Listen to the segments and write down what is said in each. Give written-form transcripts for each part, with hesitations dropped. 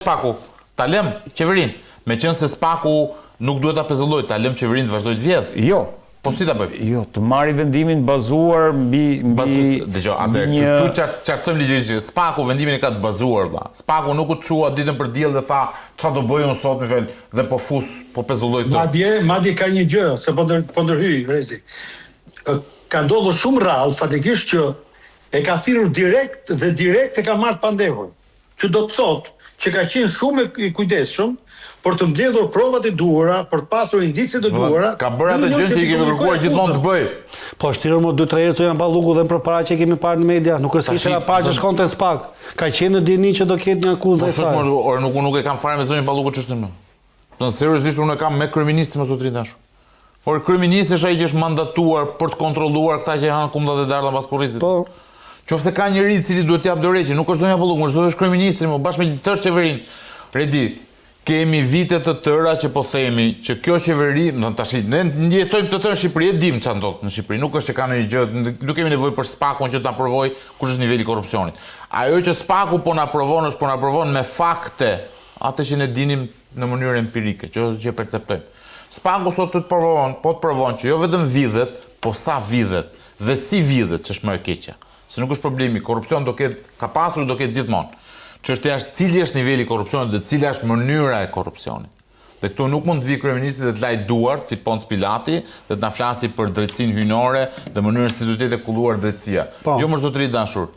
Spaku, ta lëm qeverinë. Me qenë se Spaku nuk duhet ta pezulloj, ta lëm qeverinë të vazhdoj të vjedh. Jo. Po si ta bëjmë? Jo, të marri vendimin bazuar mbi Dëgjoj, atë këtu qartësojmë ligjërisht. Spaku vendimin e ka të bazuar valla. Spaku nuk u çua ditën për diell dhe tha çfarë do bëj unë sot me fel dhe po fus, po pezulloj këtë. Madje ka një gjë, se po ndërhyj Rezi. Ka ndodhur shumë rrallë, fatikisht që e ka thirrur direkt dhe direkt e ka marrë pandehur. Që do të thotë që ka qenë shumë i kujdesshëm për të mbledhur provat e duhura, për të pasur indicet e duhura. Ka bërë atë gjë që i kemi kërkuar gjithmonë të bëj. Po shtirur më 2-3 herë që janë balluku dhe përpara që kemi parë në media, nuk është ishte pa që shkonte Spak. Ka qenë në dini që do ketë një akuzë ndaj saj. Or nuk e kam fare me zonjën Balluku ç'është më. Do seriozisht unë e kam me kryeministrin më zotrin tash. Por kryeministri është ai që është mandatuar për të kontrolluar këta që hanë kumllat e dardha pas kurrizit. Po. Qofse ka njëri i cili duhet t'jap dorëheqje, nuk është zonja Balluku, është kryeministri, më bashkë me tërë qeverinë. Redi, kemi vite të tëra që po themi që kjo qeveri, tash ne ndjetojmë të tërë në Shqipëri, e dim çfarë ndodh në Shqipëri, nuk është që ka ndonjë gjë, nuk kemi nevojë për Spakun që ta provoj kush është niveli i korrupsionit. Ajo që Spaku po na provon është po na provon me fakte, atë që ne dinim në mënyrë empirike, që perceptojmë. Spaku sot të provon, po të provon që jo vetëm vidhet, po sa vidhet dhe si vidhet, që është më e keqja. Se nuk është problemi, korrupsion do ketë, ka pasur do ketë gjithmonë. Çështja është cili është niveli i korrupsionit dhe cila është mënyra e korrupsionit. Dhe këtu nuk mund të vi kryeministri dhe të laj duart si Ponc Pilati dhe të na flasi për drejtsinë hyjnore dhe mënyrën si duhet të kulluar drejtësia. Jo më zotëri dashur.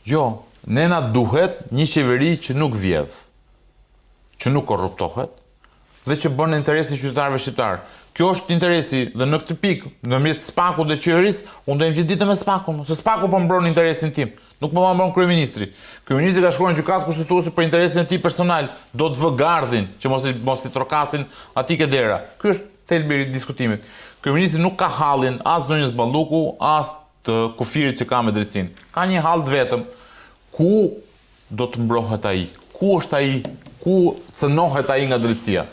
Jo, ne na duhet një qeveri që nuk vjedh, që nuk korruptohet dhe që bën interesin e qytetarëve shqiptar. Kjo është interesi dhe në këtë pikë, ndërmjet Spakut dhe qeverisë, unë do jem gjithë ditën me Spakun, se Spaku po mbron interesin tim, nuk po mbron kryeministri. Kryeministri ka shkruar në gjykatë kushtetuese për interesin e tij personal, do të vë gardhin që mos i trokasin atij ke dera. Ky është thelbi i diskutimit. Kryeministri nuk ka hallin as zonjës Balluku, as të kufirit që ka me drejtsinë. Ka një hall të vetëm ku do të mbrohet ai, ku është ai, ku cënohet ai nga drejtësia.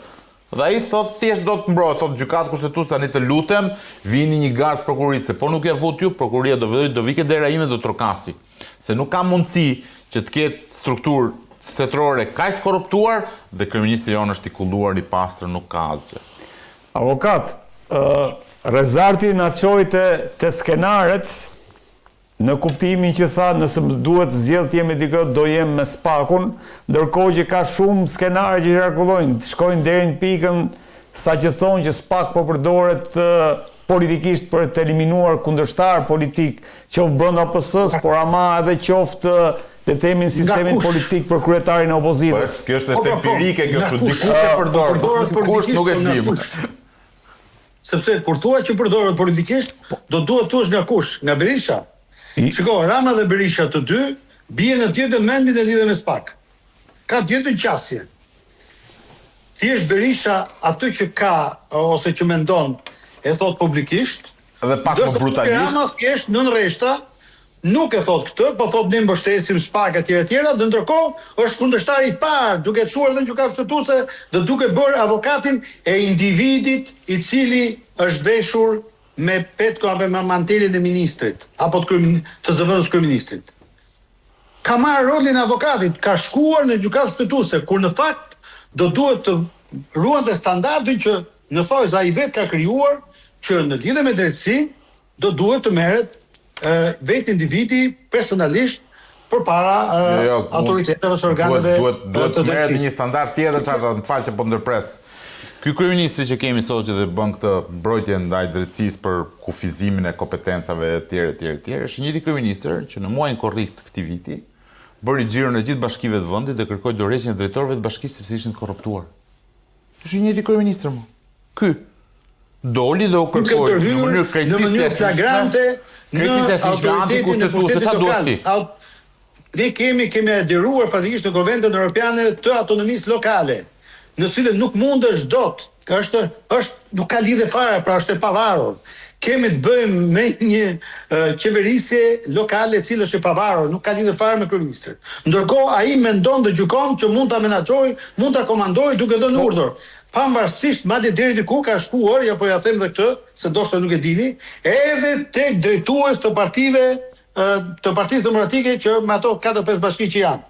Dhe ai thot thjesht do të mbrohet, thot gjykatë kushtetuese tani të lutem, vini një gardh prokurisë, po nuk ja vot ju, prokuria do vi ke dera ime do trokasi. Se nuk ka mundësi që të ketë strukturë shtetërore kaq korruptuar dhe kryeministri jonë është i kulluar, i pastër, nuk ka asgjë. Avokat, Rezarti na çoi te skenaret në kuptimin që tha nëse duhet zgjedh të jemi dikë do jem me Spakun, ndërkohë që ka shumë skenare që qarkullojnë, shkojnë deri në pikën sa që thonë që Spak po përdoret politikisht për të eliminuar kundërshtar politik, qoftë brenda PS-s, por ama edhe qoftë le të themi në sistemin politik për kryetarin e opozitës. Kjo është empirike, kjo është dikush e përdor, kush nuk e dim. Sepse kur thua që përdoret politikisht, do duhet thuash nga kush, nga Berisha. Shiko, Rama dhe Berisha të dy bie në tjetër mendin e lidhur me Spak. Ka tjetër qasje. Thjesht Berisha atë që ka ose që mendon e thot publikisht dhe pak më brutalisht. Rama thjesht nën rreshta nuk e thot këtë, po thot ne mbështesim Spak etj etj, dhe ndërkohë është kundërshtar i parë, duke çuar dhe në gjykatë kushtetuese dhe duke bërë avokatin e individit i cili është veshur me petko apo me mantelin e ministrit apo të zëvendës kryeministrit. Ka marrë rolin e avokatit, ka shkuar në gjykatë kushtetuese, kur në fakt do duhet të ruante standardin që në thojza ai vet ka krijuar, që në lidhje me drejtësinë do duhet të merret vetë individi personalisht përpara autoriteteve së organeve duhet të merret një standard tjetër, çfarë më fal që po ndërpres. Ky kryeministri që kemi sot që dhe bën këtë mbrojtje ndaj drejtësisë për kufizimin e kompetencave etj, është njëri kryeministër që në muajin korrik të këtij viti bëri xhiron e gjithë bashkive të vendit dhe kërkoi dorëheqjen e drejtorëve të bashkisë sepse ishin korruptuar. Është njëri kryeministër më. Ky doli dhe u kërkoi në mënyrë krejtësisht flagrante në autoritetin e pushtetit lokal. Ne kemi adheruar fatikisht në Konventin Evropian të autonomisë lokale, në cilën nuk mundesh dot, nuk ka lidhje fare, pra është e pavarur. Kemi të bëjmë me një qeverisje lokale e cila është e pavarur, nuk ka lidhje fare me kryeministrin. Ndërkohë ai mendon dhe gjykon që mund ta menaxhojë, mund ta komandojë duke dhënë urdhër. Pavarësisht madje deri diku ka shkuar, ja po ja them edhe këtë, se ndoshta nuk e dini, edhe tek drejtues të partisë demokratike që me ato 4-5 bashki që janë.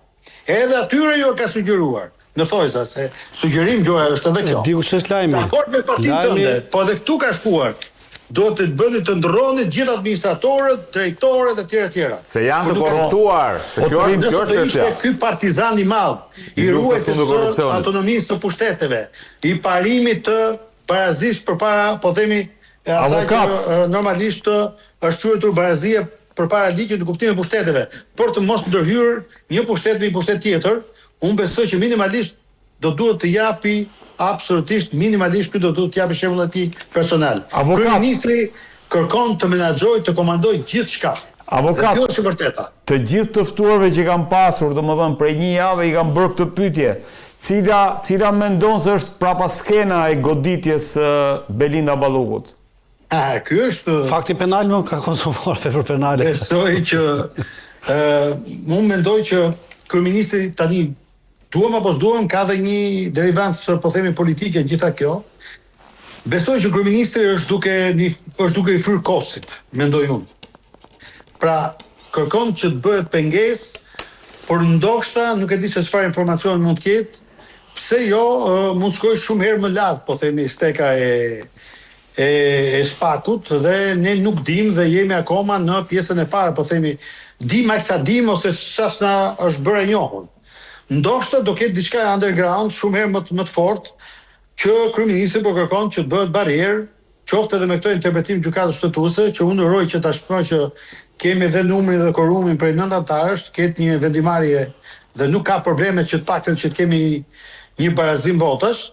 Edhe atyre jo ka sugjeruar. Në thojsa se sugjerim gjoja është edhe kjo. Di kush është lajmi. Dakord me partinë tënde, po edhe këtu ka shkuar. Do të bëni të ndroni gjithë administratorët, drejtorët e tjera. Se janë të korruptuar. Se kjo është ishte ky partizan i madh, i ruajtës së autonomisë së pushteteve, i parimit të barazisë përpara, po themi, asaj që normalisht është quajtur barazia përpara ligjit në kuptimin e pushteteve, për të mos ndërhyrë një pushtet në një pushtet tjetër. Unë besoj që minimalisht do duhet të japi absolutisht minimalisht ky do duhet të japi shembull atij personal. Kryeministri kërkon të menaxhojë, të komandojë gjithçka. Avokat, kjo është e vërteta. Të gjithë të ftuarve që kanë pasur, domethënë prej një jave i kanë bërë këtë pyetje. Cila mendon se është prapa skena e goditjes Belinda Ballukut? Ky është fakti penal më ka konsumuar vepër penale. Besoj që unë mendoj që kryeministri tani duam apo s'duam ka dhe një derivancë po themi politike gjitha kjo. Besoj që kryeministri është duke i fryr kosit, mendoj unë. Pra kërkon që të bëhet pengesë, por ndoshta nuk e di se çfarë informacion mund të ketë, pse jo mund të shkojë shumë herë më lart, po themi steka e spakut dhe ne nuk dim dhe jemi akoma në pjesën e parë, po themi dim aksa dim ose çfarë është bërë e njohur. Ndoshta do ketë diçka underground shumë herë më të fortë që kryeministri po kërkon që të bëhet barrierë, qoftë edhe me këtë interpretim gjykatës shtetësuese, që unë uroj që ta shpëroj që kemi dhe numrin dhe korumin prej 9 anëtarësh, të ketë një vendimarrje dhe nuk ka probleme që të paktën që të kemi një barazim votash,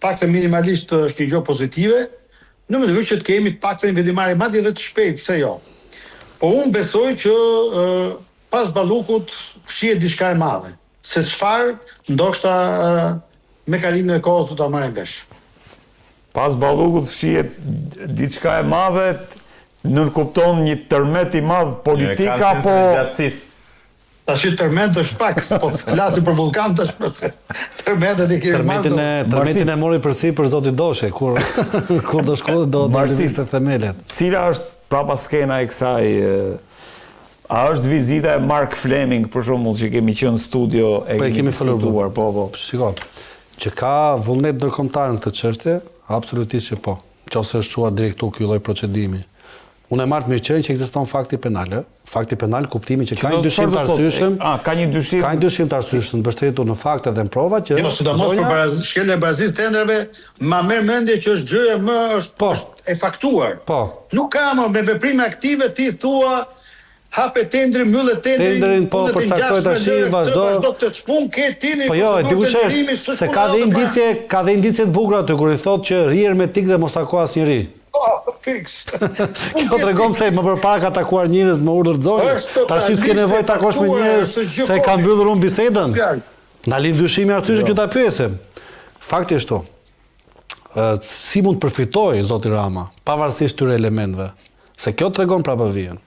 paktën minimalisht është një gjë pozitive, në mënyrë që të kemi të paktën një vendimarrje madje edhe të shpejtë, pse jo. Po unë besoj që pas Ballukut fshihet diçka e madhe. Se çfarë, ndoshta me kalimin e kohës do ta marrim vesh. Pas Ballukut fshihet diçka e madhe, nuk kupton një tërmet i madh politik apo tash tërmet është pak, po flasim për vullkan tash. Tërmetet e kemi marrë. Tërmetin e mori përsipër zoti Doshe, kur do shkollë do lëvizte themelet. Cila është prapa skena e kësaj? A është vizita e Mark Fleming, për shembull, që kemi qenë në studio e kemi diskutuar, po. Shiko, që ka vullnet ndërkombëtar në këtë çështje, absolutisht që po. Nëse është shuar direkt ky lloj procedimi. Unë e marr të mirëqenie që ekziston fakti penal. Fakti penal kuptimi që ka një dyshim të arsyeshëm. Ka një dyshim. Ka një dyshim të arsyeshëm mbështetur në fakte dhe në prova që jo, sidomos për shkeljen e barazisë tenderave, ma merr mendje që është gjëja më është e faktuar. Po. Nuk ka më me veprime aktive ti thua hape tendrin, mbyllet tendrin, po përcaktoj tash vazhdo të çpun ke tini. Po jo, e dikush se ka dhe indicie të bukura aty kur i thotë që rriher me tik dhe mos tako asnjëri. Fix. Kjo tregon se më përpara ka takuar njerëz me urdhër zonës. Tash s'ke nevojë takosh me njerëz se ka mbyllur unë bisedën. Na lin dyshimi arsyeshëm që ta pyesim. Fakti është këtu. Si mund të përfitojë zoti Rama pavarësisht këtyre elementeve? Se kjo tregon prapë vjen.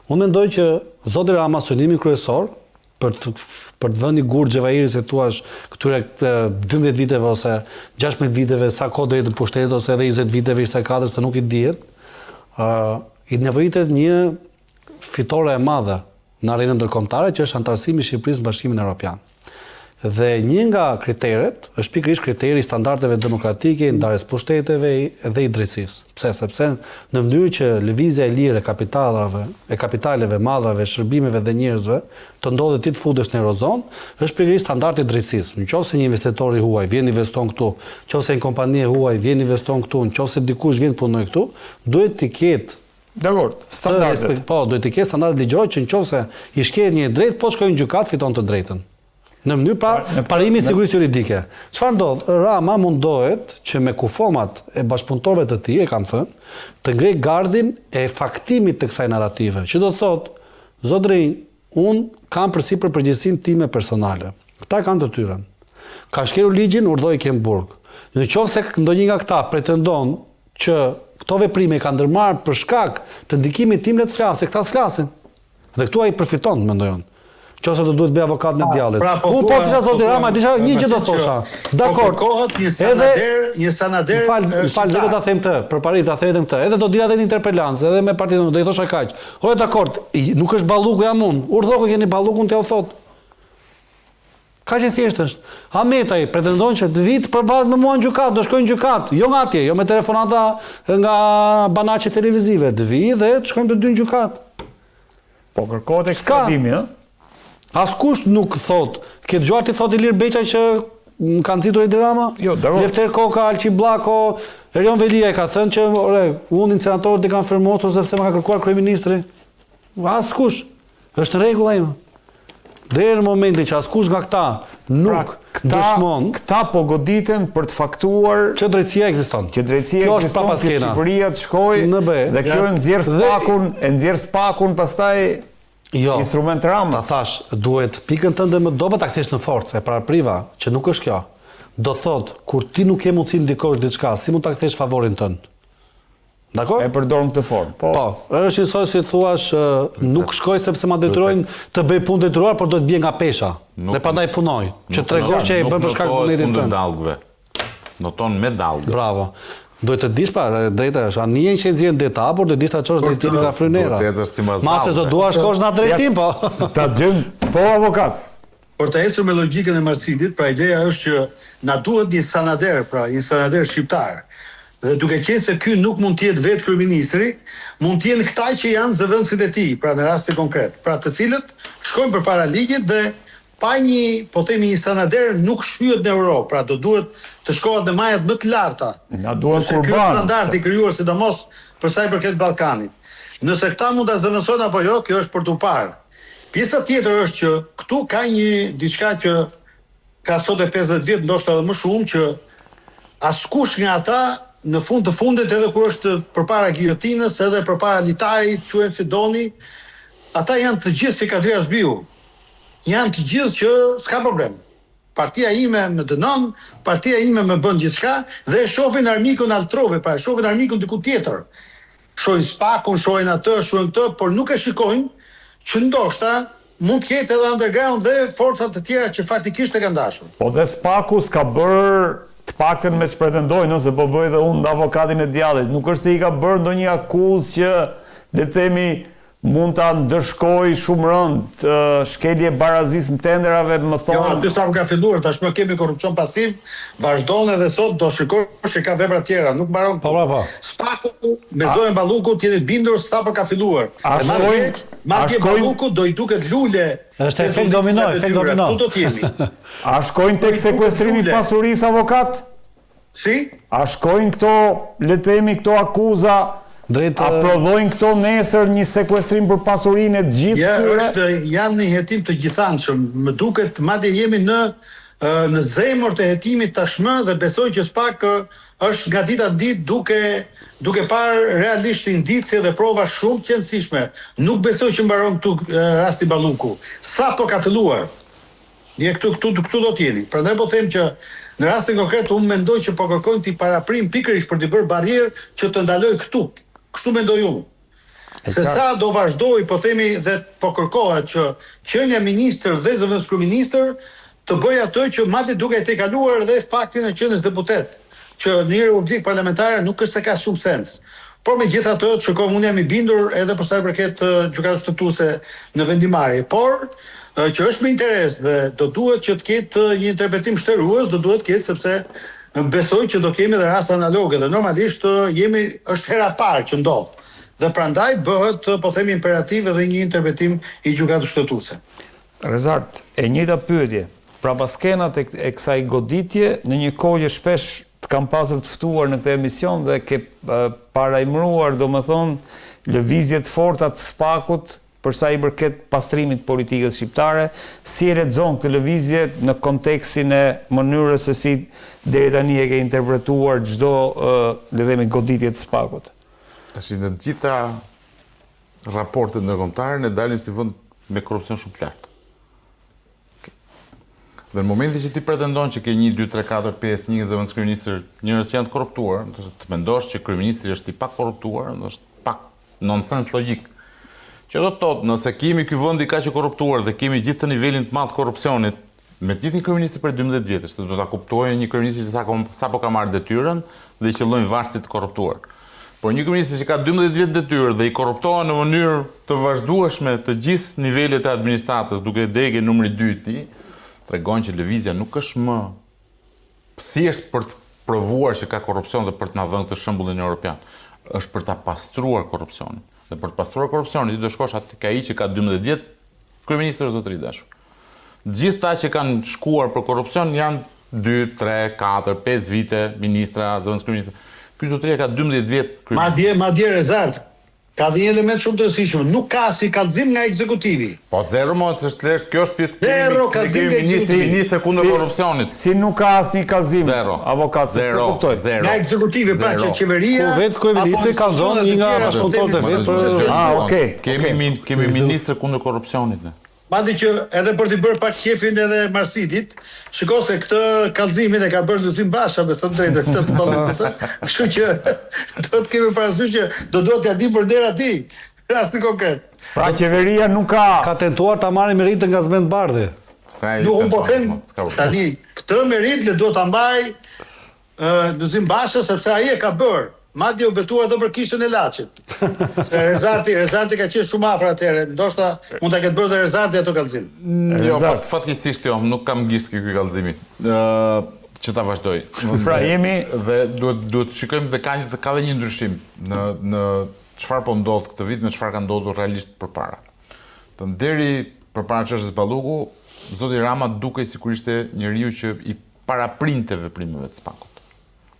Unë mendoj që zoti Rama synimi kryesor për të dhënë një gur Xhevairi se thuash këtyre 12 viteve ose 16 viteve sa kohë do jetë në pushtet ose edhe 20 viteve 24 se nuk i dihet, i nevojitet një fitore e madhe në arenën ndërkombëtare që është antarësimi i Shqipërisë në Bashkimin Evropian. Dhe një nga kriteret është pikërisht kriteri i standardeve demokratike, ndarjes pushteteve dhe i drejtësisë. Pse? Sepse në mënyrë që lëvizja e lirë e kapitaleve, madrave, shërbimeve dhe njerëzve të ndodhet ti të futesh në eurozonë, është pikërisht standardi i drejtësisë. Nëse një investitor i huaj vjen investon këtu, nëse një kompani e huaj vjen investon këtu, nëse dikush vjen punoj këtu, duhet të ketë standardet. Po, duhet të ketë standardet ligjore që nëse i shkel një drejt, po shkojnë në gjykat fiton të drejtën. Në mënyrë parimi sigurisë juridike. Çfarë ndodh? Rama mundohet që me kufomat e bashkëpunëtorëve të tij, e kanë thënë, të ngrej gardin e faktimit të kësaj narrative. Që do të thotë, zotërinj, unë kam përsipër përgjegjësinë time personale. Këta kanë detyrën. Ka shkelur ligjin, urdhoi Kemburg. Nëse ndonjë nga këta pretendon që këto veprime kanë ndërmarrë për shkak të ndikimit tim, le të flasë, këta s'flasin. Dhe këtu ai përfiton, mendoj unë. Qose do duhet bëj avokat në djallit. Unë po të zoti Rama, disha një gjë do thosha. Dakor. Një sanader. Fal, do ta them këtë, përpari ta them këtë. Edhe do dija edhe në interpelancë, edhe me partinë, do i thosha kaq. Ore dakor, nuk është Balluku jam unë. Urdhëko keni Ballukun t'ja u thot. Ka që thjesht është. Hametaj pretendon që të vitë përballet me mua në gjykat, do shkojnë në gjykat, jo nga atje, jo me telefonata nga banaqe televizive, të vi dhe të shkojnë të dy në gjykat. Po kërkohet ekstradimi, ë? Askush nuk thot, ke dëgjuar ti thot Ilir Beqa që ka nxitur Edi Rama? Jo, daro. Lefter Koka, Alqi Bllako, Erion Velia ka thënë që unë senatorët i kanë firmosur sepse më ka kërkuar kryeministri. Askush. Është në rregull ai. Deri në momentin që askush nga këta nuk dëshmon, këta po goditen për të faktuar që drejtësia ekziston. Që drejtësia ekziston, që Shqipëria të shkojë dhe kjo e nxjerr spakun pastaj instrument Rama. Ta thash, duhet pikën tënde më dobët ta kthesh në forcë, e parapriva, që nuk është kjo. Do thot, kur ti nuk ke mundësi ndikosh diçka, si mund ta kthesh favorin tënd? Dakor? E përdor në këtë formë. Po, është njësoj si thuash, nuk shkoj sepse ma detyrojnë të bëj punë detyruar, por do të bie nga pesha. Dhe prandaj punoj, që tregosh që e bën për shkak të punetit tënd. Dallgëve. Noton me dallgë. Bravo. Duhet të dish pra, drejta është, anijen që e nxjerrin deta, por do të dish ta çosh drejtimin nga Frynera. Mase do dua shkosh në drejtim, po. Ta gjym, po avokat. Por të ecur me logjikën e Marsidit, pra ideja është që na duhet një sanader, pra një sanader shqiptar. Dhe duke qenë se ky nuk mund të jetë vetë kryeministri, mund të jenë këta që janë zëvendësit e tij, pra në rastin konkret, pra të cilët shkojnë përpara ligjit dhe pa një, po themi një sanader nuk shpyhet në Europë, pra do duhet të shkohet në majat më të larta. Na duhen kurban. Ky standard i krijuar sidomos për sa i përket Ballkanit. Nëse këta mund ta zëvendësojnë apo jo, kjo është për tu parë. Pjesa tjetër është që këtu ka një diçka që ka sot e 50 vjet, ndoshta edhe më shumë, që askush nga ata në fund të fundit, edhe kur është përpara giljotinës, edhe përpara litarit, quhen si doni, ata janë të gjithë si Kadria Zbiu. Janë të gjithë që s'ka problem. Partia ime më dënon, partia ime më bën gjithçka dhe shohin armikun altrove, pra shohin armikun diku tjetër. Shohin spakun, shohin atë, shohin këtë, por nuk e shikojnë që ndoshta mund të ketë edhe underground dhe forcat të tjera që faktikisht e kanë dashur. Po dhe spaku s'ka bërë të paktën me që pretendojnë, nëse po bëj dhe unë avokatin e djallit. Nuk është se i ka bërë ndonjë akuzë që, le të themi, mund ta ndërshkoj shumë rënd, shkelje barazis në tenderave, më thonë. Jo, aty sa më ka filluar, tashmë kemi korrupsion pasiv, vazhdon edhe sot do shikosh që ka vepra tjera, nuk mbaron. Po. Spaku me Zoën Balluku t'jeni bindur sapo ka filluar. Madje Balluku do i duket lule. Është efekt domino, efekt domino. Tu do t'jemi. A shkojnë tek sekuestrimi i pasurisë, avokat? Si? A shkojnë këto, le të themi, këto akuza? A prodhojnë këto nesër një sekuestrim për pasurinë e gjithë tyre? Janë një hetim të gjithanshëm. Më duket madje jemi në zemër të hetimit tashmë dhe besoj që SPAK është nga dita në ditë duke parë realisht indicie dhe prova shumë të qëndësishme. Nuk besoj që mbaron këtu rasti Balluku. Sa po ka filluar? Këtu do t'jeni. Prandaj po them që në rastin konkret unë mendoj që po kërkojnë t'i paraprim pikërisht për t'i bërë barrierë që të ndaloj këtu. Kështu mendoj unë. Se sa do vazhdoj, po themi dhe po kërkohet që qenia ministër dhe zëvendës kryeministër të bëjë atë që madje duke e tejkaluar edhe faktin e qenies deputet, që në një republikë parlamentare nuk është se ka shumë sens. Por megjithatë, shikoj, unë jam i bindur edhe për sa i përket gjykatës kushtetuese në vendimarrje, por që është me interes dhe do duhet që të ketë një interpretim shtërues, do duhet të ketë sepse besoj që do kemi dhe raste analoge dhe normalisht është hera parë që ndodh. Dhe prandaj bëhet, po themi, imperativ edhe një interpretim i gjykatës kushtetuese. Rezart, e njëjta pyetje. Pra pas skenat e kësaj goditje, në një kohë që shpesh të kam pasur të ftuar në këtë emision dhe ke parajmëruar, domethënë, lëvizje të forta të SPAK-ut për sa i përket pastrimit politikës shqiptare, si e lexon këtë lëvizje në kontekstin e mënyrës se si deri tani e ke interpretuar çdo le të themi goditje të SPAK-ut? Tash në të gjitha raportet ndërkombëtare ne dalim si vend me korrupsion shumë të lartë. Dhe në momentin që ti pretendon që ke 1, 2, 3, 4, 5, një zëvendës kryeministër, njerëz që janë të korruptuar, të mendosh që kryeministri është i pak korruptuar, është pak nonsens logjik. Që do të thotë, nëse kemi ky vend i kaq i korruptuar dhe kemi gjithë të nivelin të madh korrupsionit, me gjithë një kryeministër për 12 vjetësh, do ta kuptojë një kryeministër që sapo ka marrë detyrën dhe i qellojnë varësi të korruptuar. Por një kryeministër që ka 12 vjet detyrë dhe i korruptohen në mënyrë të vazhdueshme të gjithë nivelet e administratës, duke degë numri 2 i tij, tregon që lëvizja nuk është më thjesht për të provuar që ka korrupsion dhe për të na dhënë këtë shembullin evropian, është për ta pastruar korrupsionin. Dhe për të pastruar korrupsionin ti do shkosh aty ka ai që ka 12 vjet kryeministër zotëri dashur. Gjithë ta që kanë shkuar për korrupsion janë 2, 3, 4, 5 vite ministra, zëvendës kryeministra. Ky zotëria ka 12 vjet kryeministër. Madje Rezart ka dhe një element shumë të rëndësishëm, nuk ka si kallëzim nga ekzekutivi. Po zero mo, kjo është pjesë Zero kallëzim nga ekzekutivi. Ministri kundër korrupsionit. Si nuk ka asnjë kallëzim. Zero. Avokat, se kuptoj. Zero. Nga ekzekutivi, pra që qeveria. Po vetë kryeministri ka zonë një nga bashkëpunëtorët e vet për Okej. Kemi ministër kundër korrupsionit. Madje që edhe për t'i bërë pak qefin edhe Marsitit, shiko se këtë kallëzimin e ka bërë Luzim Basha, me thënë drejtë, këtë të ballet. Kështu që do të kemi parasysh që do t'ja di për dera ti, rasti konkret. Pra qeveria nuk ka tentuar ta marrë meritë nga Zment Bardhi. Nuk unë po them tani këtë meritë do ta mbaj Luzim Basha sepse ai e ka bërë. Madje u betua edhe për kishën e Laçit. Se Rezarti ka qenë shumë afër atëherë, ndoshta mund ta ketë bërë dhe Rezarti ato kallëzim. Jo, fatkeqësisht jo, nuk kam gisht ky kallëzimi. Që ta vazhdoj. Pra jemi dhe duhet shikojmë dhe ka edhe një ndryshim në çfarë po ndodh këtë vit me çfarë ka ndodhur realisht përpara. Deri përpara çështës Balluku, zoti Rama dukej sikur ishte njeriu që i paraprinte veprimeve të SPAK-ut.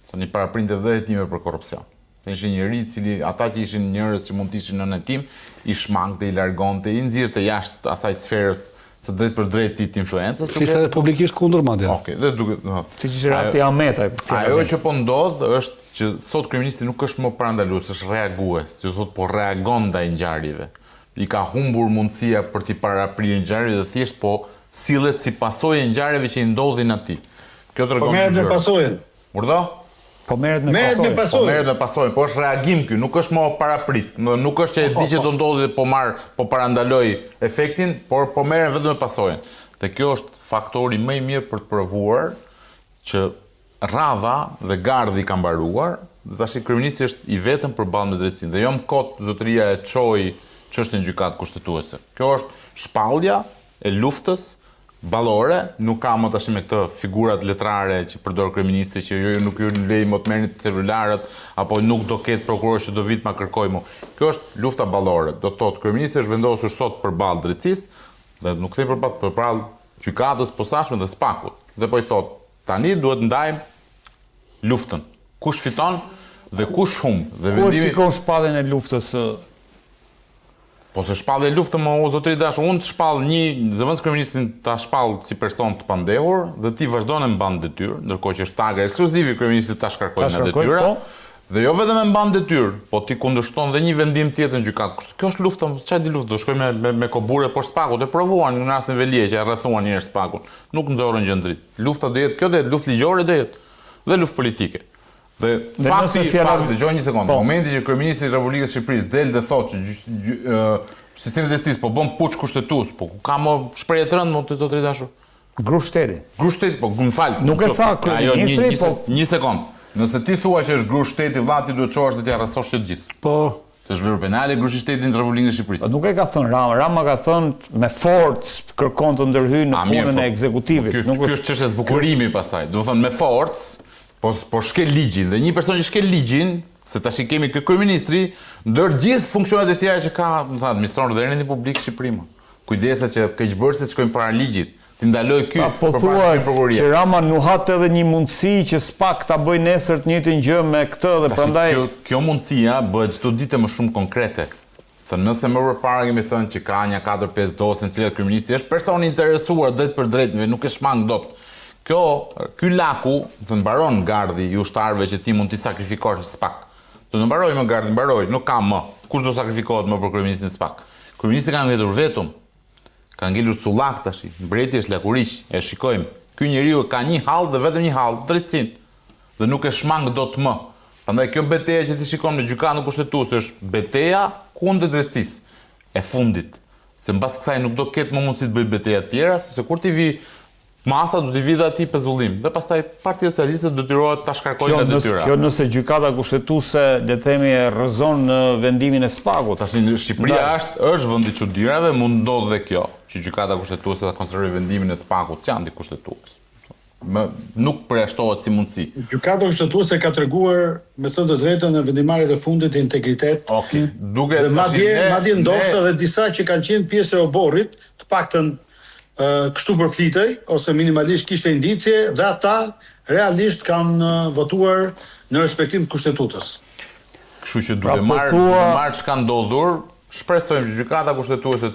Tani paraprinte dhe hetime për korrupsion. Ishin njëri i cili ata që ishin njerëz që mund të ishin në tim, i shmangte, i largonte, i nxirrte jashtë asaj sferës së drejt për drejt të influencës. Ishte edhe publikisht kundër madje. Okej, dhe duke, siç ishte rasti Ahmeta. Ajo që po ndodh është që sot kryeministri nuk është më parandalues, është reagues, që thotë po reagon ndaj ngjarjeve. I ka humbur mundësia për t'i paraprirë ngjarjet dhe thjesht po sillet si pasojë e ngjarjeve që i ndodhin atij. Kjo tregon. Po merret me pasojën. Urdhë? Po merret me pasojën. Po është reagim ky, nuk është më paraprit. Nuk është që e di që do ndodhi dhe po parandaloj efektin, por po merren vetëm me pasojën. Dhe kjo është faktori më i mirë për të provuar që radha dhe gardhi ka mbaruar, dhe tash kryeministri është i vetëm përballë me drejtsinë. Dhe jo më kot zotëria e çoi çështën gjykatë kushtetuese. Kjo është shpallja e luftës ballore, nuk ka më tash me këtë figurat letrare që përdor kryeministri që ju nuk ju lej më të merrni celularët apo nuk do ketë prokuror që do vit ma kërkoj mu. Kjo është lufta ballore. Do të thotë kryeministri është vendosur sot përballë drejtësisë dhe nuk them përballë gjykatës posaçme dhe SPAK-ut. Dhe po i thotë, tani duhet ndajmë luftën. Kush fiton dhe kush humb. Dhe vendimi shikon shpalljen e luftës. Po se shpallë e luftë më o zotëri dashur, unë të shpallë një zëvendës kryeministrin ta shpallë si person të pandehur dhe ti vazhdon e mban detyrë, ndërkohë që është taga ekskluzive kryeministrit ta shkarkojnë nga detyra. Dhe jo vetëm e mban detyrë, po ti kundërshton dhe një vendim tjetër në gjykatë. Kjo është lufta, çfarë di luftë, do shkoj me kobure poshtë SPAK-ut, e provuan në rastin e Velije që e rrethuan një herë SPAK-un. Nuk nxorën gjë ndrit. Lufta do jetë, kjo do jetë luftë ligjore do jetë dhe luftë politike. Dhe fakti, dëgjoj një sekondë, momenti që kryeministri i Republikës së Shqipërisë del dhe thotë që sistemi i drejtësisë po bën puç kushtetues, po ku ka më shprehje të rëndë më të zotëri dashur? Grup shteti. Grup shteti, po më fal. Nuk e tha kryeministri, po një sekondë. Nëse ti thua që është grup shteti, vllati duhet të çohesh dhe t'i arrestosh të gjithë. Po. Është vepër penale grup shteti në Republikën e Shqipërisë. Nuk e ka thënë Rama. Rama ka thënë me forcë kërkon të ndërhyjë në punën e ekzekutivit. Nuk është çështje zbukurimi pastaj. Do të thonë me forcë, po shkel ligjin. Dhe një person që shkel ligjin, se tash i kemi kë kryeministri, ndër gjithë funksionet e tjera që ka, do të thonë, administron rrethënin publik Shqipërinë. Kujdeset që keqbërësit shkojnë para ligjit. Ti ndaloj ky po thua që Rama nuhat edhe një mundësi që SPAK ta bëjë nesër të njëjtën gjë me këtë dhe prandaj kjo mundësia bëhet çdo ditë më shumë konkrete. Thënë nëse më përpara kemi thënë që ka një 4-5 dosje në cilat kryeministri është person i interesuar drejt për drejt, nuk e shmang dot. Ky laku të mbaron gardhi i ushtarëve që ti mund t'i sakrifikosh SPAK. Do të mbaroj më gardhi, mbaroj, nuk ka më. Kush do sakrifikohet më për kryeministrin SPAK? Kryeministri ka ngritur vetëm. Ka ngelur cullak tash. Mbreti është lakuriq, e shikojmë. Ky njeriu ka një hall dhe vetëm një hall, drejtësinë. Dhe nuk e shmang dot më. Prandaj kjo betejë që ti shikon në gjykatën kushtetuese është betejë kundër drejtësisë e fundit. Se mbas kësaj nuk do ketë më mundësi të bëj betejë të tjera, sepse kur ti vi masa do t'i vidhe atij pezullim. Dhe pastaj Partia Socialiste detyrohet ta shkarkojë nga detyra. Kjo nëse gjykata kushtetuese le të themi e rrëzon në vendimin e SPAK-ut. Tash Shqipëria është vendi i çuditërave, mund ndodh dhe kjo. që gjykata kushtetuese ta konsiderojë vendimin e SPAK-ut që antikushtetues. Nuk përjashtohet si mundësi. Gjykata kushtetuese ka treguar me thënë të drejtën në vendimarrjet e fundit integritet. Okej. Duke Dhe madje ndoshta edhe disa që kanë qenë pjesë e oborrit, të paktën kështu përflitej ose minimalisht kishte indicie dhe ata realisht kanë votuar në respektim të kushtetutës. Kështu që duke marrë çka ndodhur, shpresojmë që gjykata kushtetuese